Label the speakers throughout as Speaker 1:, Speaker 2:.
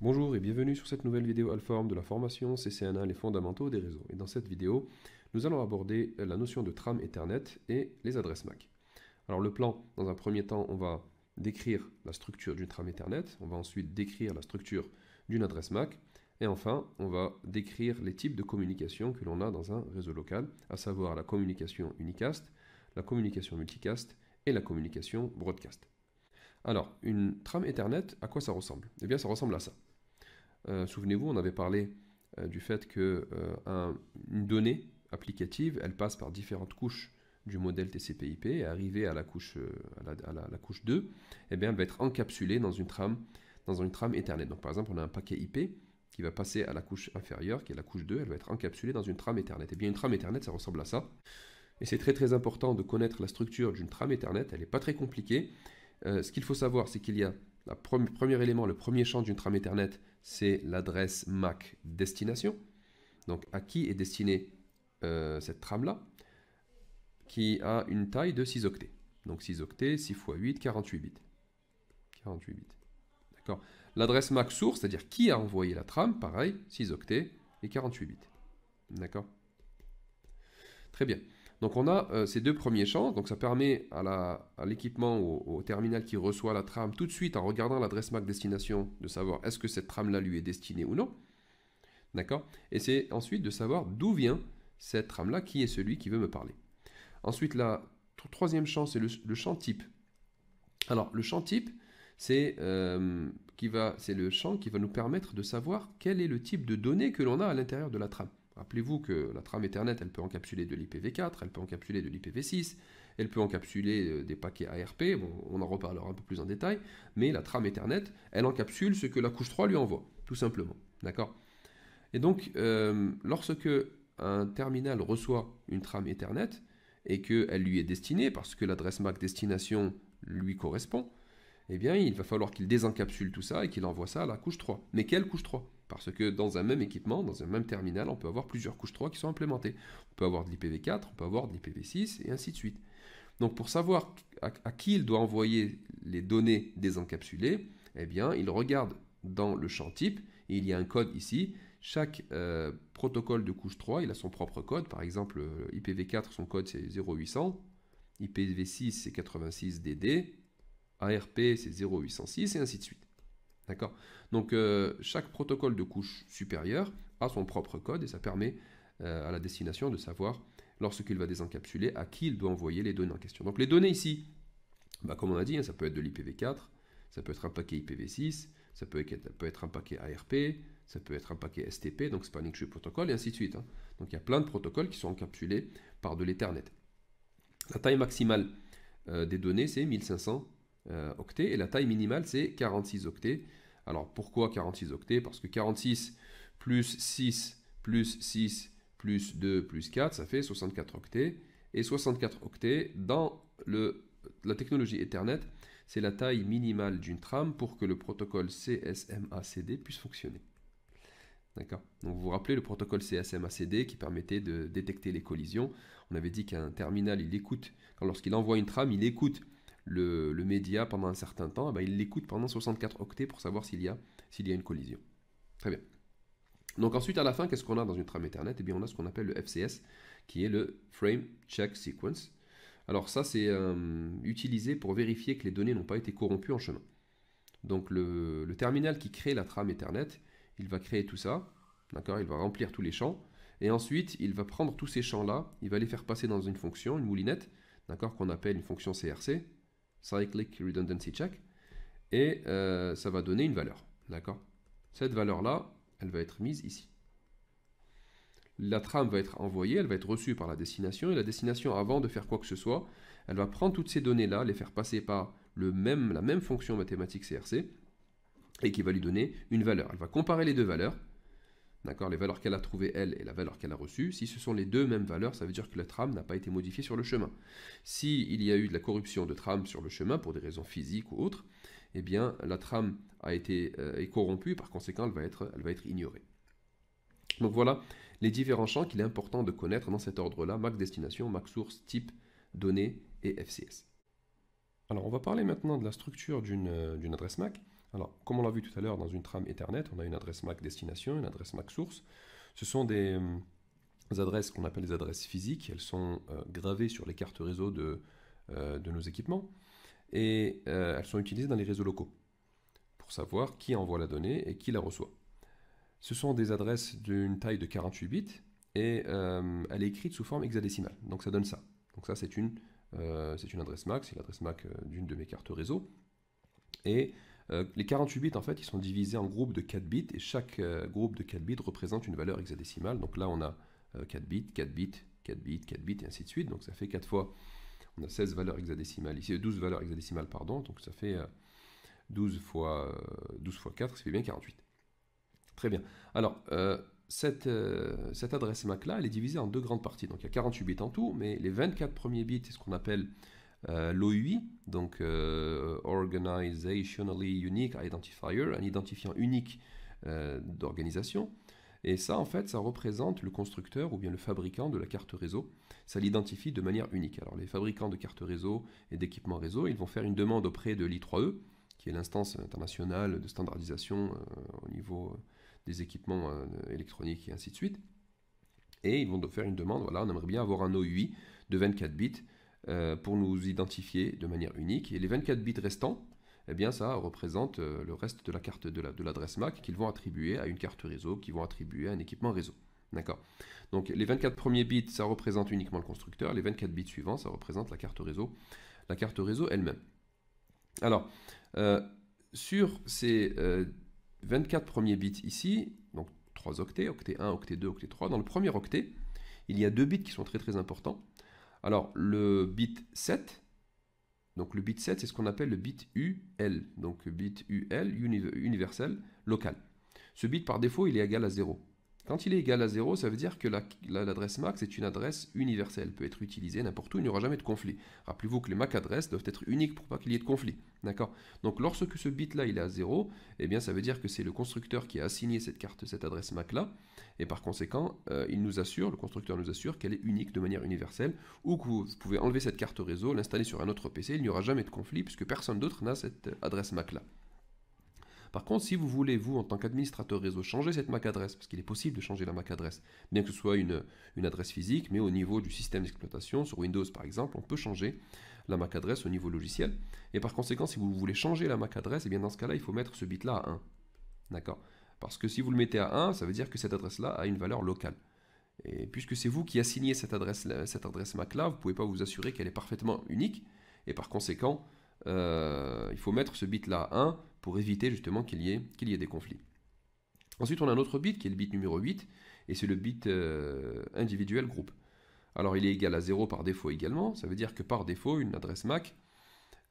Speaker 1: Bonjour et bienvenue sur cette nouvelle vidéo Alform de la formation CCNA, les fondamentaux des réseaux. Et dans cette vidéo, nous allons aborder la notion de trame Ethernet et les adresses MAC. Alors le plan, dans un premier temps, on va décrire la structure d'une trame Ethernet, on va ensuite décrire la structure d'une adresse MAC, et enfin, on va décrire les types de communication que l'on a dans un réseau local, à savoir la communication unicast, la communication multicast et la communication broadcast. Alors, une trame Ethernet, à quoi ça ressemble? Eh bien, ça ressemble à ça. Souvenez-vous, on avait parlé du fait que une donnée applicative, elle passe par différentes couches du modèle TCP/IP et arrivée à la couche, la couche 2, eh bien, elle va être encapsulée dans une trame Ethernet. Donc, par exemple, on a un paquet IP qui va passer à la couche inférieure, qui est la couche 2, elle va être encapsulée dans une trame Ethernet. Eh bien, une trame Ethernet, ça ressemble à ça. Et c'est très très important de connaître la structure d'une trame Ethernet, elle n'est pas très compliquée. Ce qu'il faut savoir, c'est qu'il y a le premier élément, le premier champ d'une trame Ethernet, c'est l'adresse MAC destination. Donc à qui est destinée cette trame-là, qui a une taille de 6 octets. Donc 6 octets, 6 x 8, 48 bits. 48 bits. D'accord. L'adresse MAC source, c'est-à-dire qui a envoyé la trame, pareil, 6 octets et 48 bits. D'accord. Très bien. Donc on a ces deux premiers champs, donc ça permet à l'équipement, au terminal qui reçoit la trame, tout de suite en regardant l'adresse MAC destination, de savoir est-ce que cette trame-là lui est destinée ou non. D'accord. Et c'est ensuite de savoir d'où vient cette trame-là, qui est celui qui veut me parler. Ensuite, le troisième champ, c'est le champ type. Alors, le champ type, c'est le champ qui va nous permettre de savoir quel est le type de données que l'on a à l'intérieur de la trame. Rappelez-vous que la trame Ethernet, elle peut encapsuler de l'IPv4, elle peut encapsuler de l'IPv6, elle peut encapsuler des paquets ARP, bon, on en reparlera un peu plus en détail, mais la trame Ethernet, elle encapsule ce que la couche 3 lui envoie, tout simplement. D'accord ? Et donc, lorsque un terminal reçoit une trame Ethernet et qu'elle lui est destinée, parce que l'adresse MAC destination lui correspond, eh bien, il va falloir qu'il désencapsule tout ça et qu'il envoie ça à la couche 3. Mais quelle couche 3? Parce que dans un même équipement, dans un même terminal, on peut avoir plusieurs couches 3 qui sont implémentées. On peut avoir de l'IPv4, on peut avoir de l'IPv6 et ainsi de suite. Donc pour savoir à qui il doit envoyer les données désencapsulées, eh bien, il regarde dans le champ type, et il y a un code ici. Chaque protocole de couche 3, il a son propre code. Par exemple, IPv4, son code c'est 0800, IPv6 c'est 86DD, ARP c'est 0806 et ainsi de suite. D'accord. Donc chaque protocole de couche supérieure a son propre code et ça permet à la destination de savoir, lorsqu'il va désencapsuler, à qui il doit envoyer les données en question. Donc les données ici, comme on a dit, ça peut être de l'IPv4, ça peut être un paquet IPv6, ça peut être un paquet ARP, ça peut être un paquet STP, donc Spanning Tree Protocol, et ainsi de suite. Donc il y a plein de protocoles qui sont encapsulés par de l'Ethernet. La taille maximale des données, c'est 1500 octets, et la taille minimale, c'est 46 octets. Alors pourquoi 46 octets? Parce que 46 plus 6 plus 6 plus 2 plus 4, ça fait 64 octets. Et 64 octets, dans la technologie Ethernet, c'est la taille minimale d'une trame pour que le protocole CSMA/CD puisse fonctionner. D'accord. Donc vous vous rappelez le protocole CSMA/CD qui permettait de détecter les collisions. On avait dit qu'un terminal, il écoute, lorsqu'il envoie une trame, il écoute le média pendant un certain temps. Eh bien, il l'écoute pendant 64 octets pour savoir s'il y a une collision. Très bien. Donc ensuite, à la fin, qu'est-ce qu'on a dans une trame Ethernet? Eh bien, on a ce qu'on appelle le FCS, qui est le Frame Check Sequence. Alors ça, c'est utilisé pour vérifier que les données n'ont pas été corrompues en chemin. Donc le terminal qui crée la trame Ethernet, il va créer tout ça, d'accord, il va remplir tous les champs, et ensuite il va prendre tous ces champs-là, il va les faire passer dans une fonction, une moulinette, d'accord, qu'on appelle une fonction CRC, Cyclic Redundancy Check, et ça va donner une valeur, d'accord. Cette valeur-là, elle va être mise ici. La trame va être envoyée, elle va être reçue par la destination, et la destination, avant de faire quoi que ce soit, elle va prendre toutes ces données-là, les faire passer par la même fonction mathématique CRC, et qui va lui donner une valeur. Elle va comparer les deux valeurs, d'accord, les valeurs qu'elle a trouvées, elle, et la valeur qu'elle a reçue. Si ce sont les deux mêmes valeurs, ça veut dire que la trame n'a pas été modifiée sur le chemin. S'il y a eu de la corruption de trame sur le chemin, pour des raisons physiques ou autres, eh bien, la trame est corrompue, par conséquent, elle va être ignorée. Donc voilà les différents champs qu'il est important de connaître dans cet ordre-là: MAC destination, MAC source, type, données et FCS. Alors on va parler maintenant de la structure d'une adresse MAC. Alors, comme on l'a vu tout à l'heure dans une trame Ethernet, on a une adresse MAC destination, une adresse MAC source. Ce sont des adresses qu'on appelle des adresses physiques. Elles sont gravées sur les cartes réseau de nos équipements et elles sont utilisées dans les réseaux locaux pour savoir qui envoie la donnée et qui la reçoit. Ce sont des adresses d'une taille de 48 bits et elle est écrite sous forme hexadécimale. Donc ça donne ça. Donc ça c'est une adresse MAC, c'est l'adresse MAC d'une de mes cartes réseau. Et les 48 bits en fait ils sont divisés en groupes de 4 bits et chaque groupe de 4 bits représente une valeur hexadécimale. Donc là on a 4 bits, 4 bits, 4 bits, 4 bits et ainsi de suite. Donc ça fait 4 fois, on a 16 valeurs hexadécimales ici, 12 valeurs hexadécimales pardon, donc ça fait 12 fois 4, ça fait bien 48. Très bien. Alors, cette adresse MAC là, elle est divisée en deux grandes parties. Donc il y a 48 bits en tout, mais les 24 premiers bits, c'est ce qu'on appelle l'OUI, donc Organizationally Unique Identifier, un identifiant unique d'organisation. Et ça, en fait, ça représente le constructeur ou bien le fabricant de la carte réseau. Ça l'identifie de manière unique. Alors, les fabricants de cartes réseau et d'équipements réseau, ils vont faire une demande auprès de l'I3E, qui est l'instance internationale de standardisation au niveau des équipements électroniques et ainsi de suite. Et ils vont faire une demande, voilà, on aimerait bien avoir un OUI de 24 bits pour nous identifier de manière unique. Et les 24 bits restants, eh bien ça représente le reste de la carte de l'adresse MAC qu'ils vont attribuer à une carte réseau, qu'ils vont attribuer à un équipement réseau. D'accord. Donc les 24 premiers bits, ça représente uniquement le constructeur. Les 24 bits suivants, ça représente la carte réseau elle-même. Alors, sur ces 24 premiers bits ici, donc 3 octets, octet 1, octet 2, octet 3, dans le premier octet, il y a 2 bits qui sont très très importants. Alors, le bit 7, donc le bit 7, c'est ce qu'on appelle le bit UL, donc bit UL, universel, local. Ce bit, par défaut, il est égal à 0. Quand il est égal à 0, ça veut dire que l'adresse MAC, c'est une adresse universelle, peut être utilisée n'importe où, il n'y aura jamais de conflit. Rappelez-vous que les MAC adresses doivent être uniques pour pas qu'il y ait de conflit. D'accord. Donc lorsque ce bit-là il est à 0, eh bien ça veut dire que c'est le constructeur qui a assigné cette adresse MAC-là, et par conséquent, le constructeur nous assure qu'elle est unique de manière universelle, ou que vous pouvez enlever cette carte réseau, l'installer sur un autre PC, il n'y aura jamais de conflit, puisque personne d'autre n'a cette adresse MAC-là. Par contre, si vous voulez, vous, en tant qu'administrateur réseau, changer cette MAC adresse, parce qu'il est possible de changer la MAC adresse, bien que ce soit une adresse physique, mais au niveau du système d'exploitation, sur Windows par exemple, on peut changer la MAC adresse au niveau logiciel. Et par conséquent, si vous voulez changer la MAC adresse, et bien dans ce cas-là, il faut mettre ce bit-là à 1. D'accord. Parce que si vous le mettez à 1, ça veut dire que cette adresse-là a une valeur locale. Et puisque c'est vous qui assignez cette adresse MAC-là, vous ne pouvez pas vous assurer qu'elle est parfaitement unique. Et par conséquent, il faut mettre ce bit-là à 1 pour éviter justement qu'il y ait des conflits. Ensuite, on a un autre bit qui est le bit numéro 8, et c'est le bit individuel groupe. Alors, il est égal à 0 par défaut également, ça veut dire que par défaut, une adresse MAC,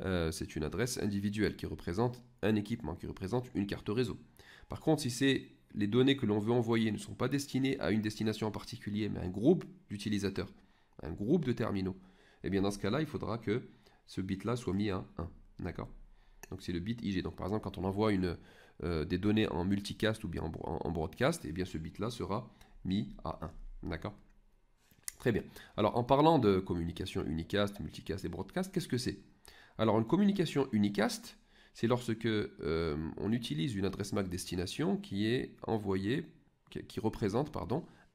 Speaker 1: c'est une adresse individuelle qui représente un équipement, qui représente une carte réseau. Par contre, si les données que l'on veut envoyer ne sont pas destinées à une destination en particulier, mais à un groupe d'utilisateurs, un groupe de terminaux, et bien dans ce cas-là, il faudra que ce bit-là soit mis à 1. D'accord. Donc c'est le bit IG. Donc par exemple, quand on envoie des données en multicast ou bien en broadcast, et bien ce bit-là sera mis à 1. D'accord. Très bien. Alors en parlant de communication unicast, multicast et broadcast, qu'est-ce que c'est? Alors une communication unicast, c'est lorsque on utilise une adresse MAC destination qui est envoyée, qui représente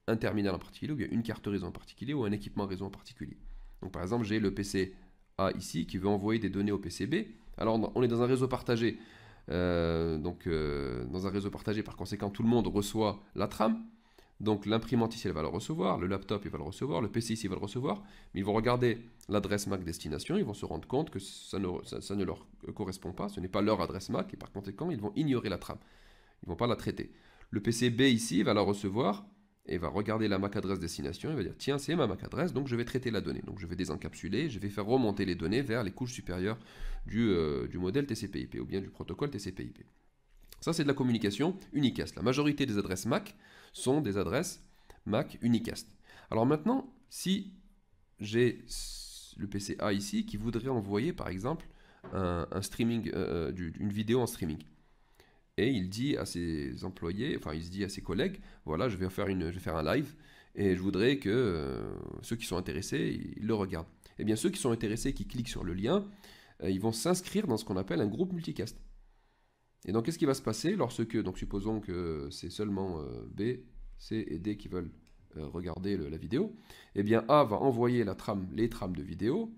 Speaker 1: un terminal en particulier, ou bien une carte réseau en particulier, ou un équipement réseau en particulier. Donc par exemple, j'ai le PC A ici qui veut envoyer des données au PC B. Alors on est dans un réseau partagé, dans un réseau partagé, par conséquent tout le monde reçoit la trame, donc l'imprimante ici elle va le recevoir, le laptop il va le recevoir, le PC ici il va le recevoir, mais ils vont regarder l'adresse MAC destination, ils vont se rendre compte que ça ne leur correspond pas, ce n'est pas leur adresse MAC, et par conséquent ils vont ignorer la trame, ils ne vont pas la traiter. Le PC B ici va la recevoir, et va regarder la MAC adresse destination, il va dire tiens c'est ma MAC adresse, donc je vais traiter la donnée, donc je vais désencapsuler, je vais faire remonter les données vers les couches supérieures du modèle TCP/IP ou bien du protocole TCP/IP. Ça c'est de la communication unicast. La majorité des adresses MAC sont des adresses MAC unicast. Alors maintenant, si j'ai le PC A ici qui voudrait envoyer par exemple un streaming, une vidéo en streaming, et il dit à ses employés, enfin il se dit à ses collègues, voilà, je vais faire un live et je voudrais que ceux qui sont intéressés, ils le regardent. Et bien ceux qui sont intéressés, qui cliquent sur le lien, ils vont s'inscrire dans ce qu'on appelle un groupe multicast. Et donc, qu'est-ce qui va se passer lorsque, donc supposons que c'est seulement B, C et D qui veulent regarder la vidéo, eh bien A va envoyer les trames de vidéo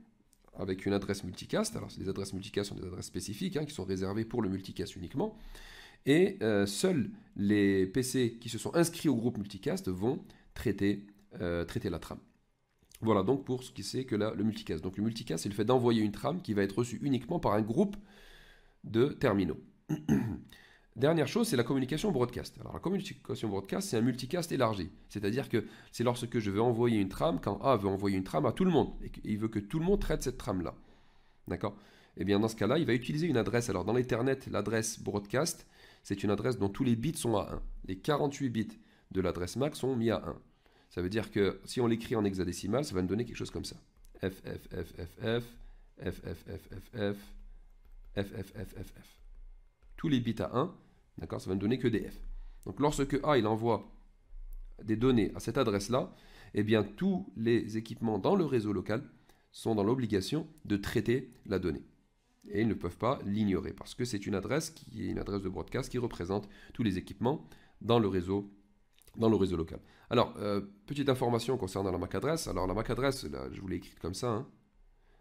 Speaker 1: avec une adresse multicast. Alors, ces adresses multicast sont des adresses spécifiques qui sont réservées pour le multicast uniquement. Et seuls les PC qui se sont inscrits au groupe multicast vont traiter la trame. Voilà donc pour ce qui c'est que le multicast. Donc le multicast, c'est le fait d'envoyer une trame qui va être reçue uniquement par un groupe de terminaux. Dernière chose, c'est la communication broadcast. Alors la communication broadcast, c'est un multicast élargi. C'est-à-dire que c'est lorsque je veux envoyer une trame, quand A veut envoyer une trame à tout le monde, et qu'il veut que tout le monde traite cette trame-là. D'accord? Et bien dans ce cas-là, il va utiliser une adresse. Alors dans l'Ethernet, l'adresse broadcast, c'est une adresse dont tous les bits sont à 1. Les 48 bits de l'adresse MAC sont mis à 1. Ça veut dire que si on l'écrit en hexadécimal, ça va nous donner quelque chose comme ça. FFFFF, FFFFF, FFFFF. Tous les bits à 1, d'accord, ça va ne donner que des F. Donc lorsque A il envoie des données à cette adresse-là, eh bien tous les équipements dans le réseau local sont dans l'obligation de traiter la donnée. Et ils ne peuvent pas l'ignorer parce que c'est une adresse qui est une adresse de broadcast qui représente tous les équipements dans le réseau local. Alors, petite information concernant la MAC adresse. Alors, la MAC adresse, là, je vous l'ai écrite comme ça,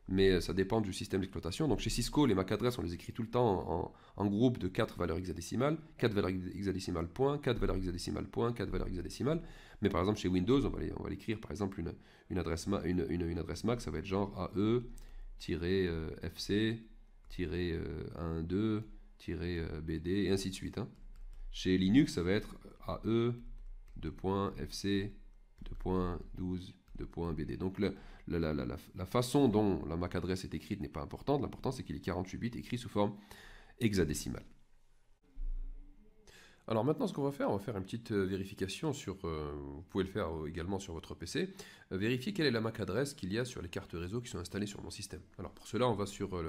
Speaker 1: mais ça dépend du système d'exploitation. Donc, chez Cisco, les MAC adresses, on les écrit tout le temps en groupe de 4 valeurs hexadécimales, 4 valeurs hexadécimales point, 4 valeurs hexadécimales point, 4 valeurs hexadécimales. Mais par exemple, chez Windows, on va l'écrire, par exemple, une adresse MAC, ça va être genre AE-12-BD, et ainsi de suite. Chez Linux, ça va être AE, 2.FC, 2.12, 2.BD. Donc la façon dont la MAC adresse est écrite n'est pas importante. L'important, c'est qu'il y ait 48 bits écrits sous forme hexadécimale. Alors maintenant, ce qu'on va faire une petite vérification sur, vous pouvez le faire également sur votre PC, vérifier quelle est la MAC adresse qu'il y a sur les cartes réseau qui sont installées sur mon système. Alors pour cela, on va sur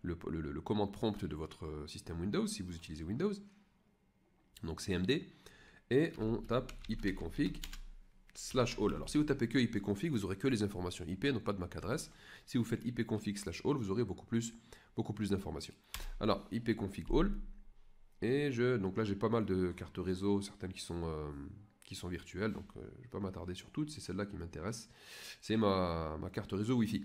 Speaker 1: le commande prompt de votre système Windows, si vous utilisez Windows, donc CMD, et on tape ipconfig/all. Alors si vous tapez que ipconfig, vous aurez que les informations IP, non pas de MAC adresse. Si vous faites ipconfig/all, vous aurez beaucoup plus d'informations. Alors ipconfig/all. Et donc là, j'ai pas mal de cartes réseau, certaines qui sont virtuelles, donc je ne vais pas m'attarder sur toutes, c'est celle-là qui m'intéresse. C'est ma carte réseau Wi-Fi.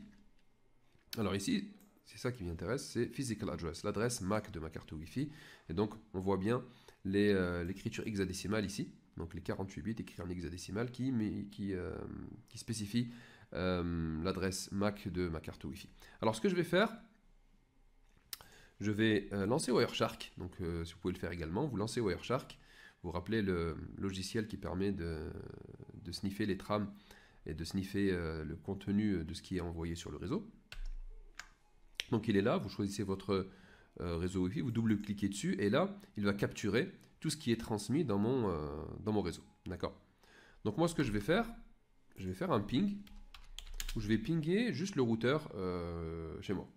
Speaker 1: Alors ici, c'est ça qui m'intéresse, c'est Physical Address, l'adresse MAC de ma carte Wi-Fi. Et donc, on voit bien l'écriture hexadécimale ici, donc les 48 bits écrits en hexadécimal qui spécifie l'adresse MAC de ma carte Wi-Fi. Alors, ce que je vais faire, je vais lancer Wireshark, donc si vous pouvez le faire également, vous lancez Wireshark, vous rappelez le logiciel qui permet de sniffer les trames et de sniffer le contenu de ce qui est envoyé sur le réseau. Donc il est là, vous choisissez votre réseau Wi-Fi, vous double-cliquez dessus et là, il va capturer tout ce qui est transmis dans mon réseau. D'accord. Donc moi, ce que je vais faire un ping où je vais pinguer juste le routeur chez moi.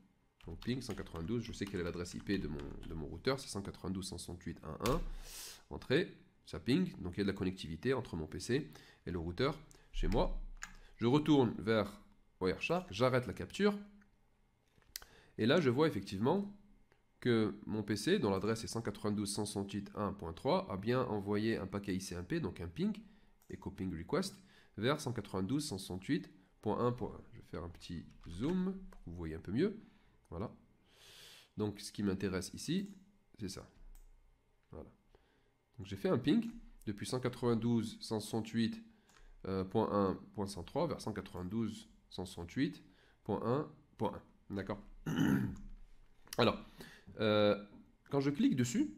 Speaker 1: Donc ping 192, je sais quelle est l'adresse IP de mon routeur, c'est 192.168.1.1. Entrée, ça ping, donc il y a de la connectivité entre mon PC et le routeur chez moi. Je retourne vers Wireshark, j'arrête la capture. Et là, je vois effectivement que mon PC, dont l'adresse est 192.168.1.3, a bien envoyé un paquet ICMP, donc un ping, echo ping request, vers 192.168.1.1. Je vais faire un petit zoom pour que vous voyez un peu mieux. Voilà. Donc, ce qui m'intéresse ici, c'est ça. Voilà. Donc, j'ai fait un ping depuis 192.168.1.1.103 vers 192.168.1.1. D'accord. Alors, quand je clique dessus,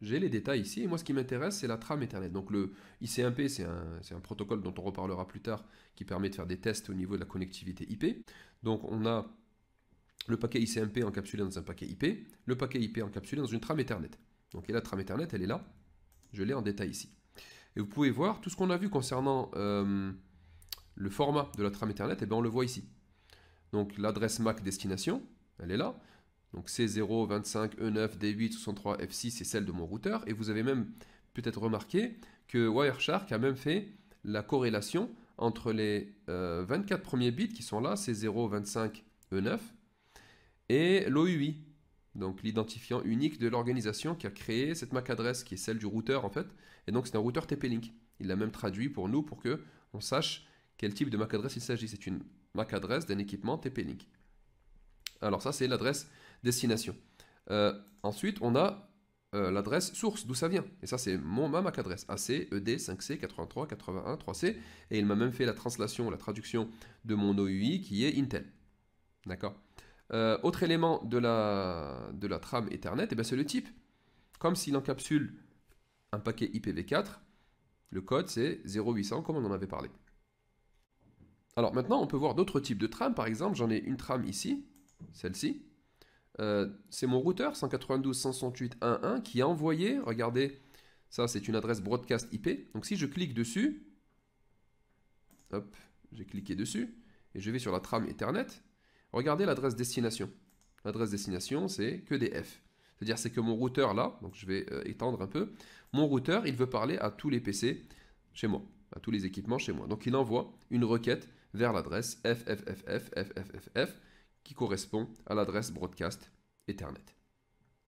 Speaker 1: j'ai les détails ici. Et moi, ce qui m'intéresse, c'est la trame Ethernet. Donc, le ICMP, c'est un protocole dont on reparlera plus tard, qui permet de faire des tests au niveau de la connectivité IP. Donc, on a le paquet ICMP encapsulé dans un paquet IP, le paquet IP encapsulé dans une trame Ethernet. Donc, et la trame Ethernet, elle est là. Je l'ai en détail ici. Et vous pouvez voir tout ce qu'on a vu concernant le format de la trame Ethernet, et bien on le voit ici. Donc, l'adresse MAC destination, elle est là. Donc, C025E9D863F6, c'est celle de mon routeur. Et vous avez même peut-être remarqué que Wireshark a même fait la corrélation entre les 24 premiers bits qui sont là, C025E9, et l'OUI. donc l'identifiant unique de l'organisation qui a créé cette MAC adresse, qui est celle du routeur en fait. Et donc c'est un routeur TP-Link. Il l'a même traduit pour nous pour que on sache quel type de MAC adresse il s'agit. C'est une MAC adresse d'un équipement TP-Link. Alors ça c'est l'adresse destination. Ensuite on a l'adresse source, d'où ça vient. Et ça c'est ma MAC adresse, AC, ED, 5C, 83, 81, 3C. Et il m'a même fait la translation, la traduction de mon OUI qui est Intel. D'accord. Autre élément de la trame Ethernet, eh c'est le type. Comme s'il encapsule un paquet IPv4, le code c'est 0800 comme on en avait parlé. Alors maintenant on peut voir d'autres types de trames. Par exemple j'en ai une trame ici, celle-ci. C'est mon routeur 192.168.1.1 qui a envoyé, regardez, ça c'est une adresse broadcast IP. Donc si je clique dessus, hop, j'ai cliqué dessus, et je vais sur la trame Ethernet, regardez l'adresse destination. L'adresse destination c'est que des F. C'est-à-dire c'est que mon routeur là, donc je vais étendre un peu, mon routeur il veut parler à tous les PC chez moi, à tous les équipements chez moi. Donc il envoie une requête vers l'adresse FFFF qui correspond à l'adresse broadcast Ethernet.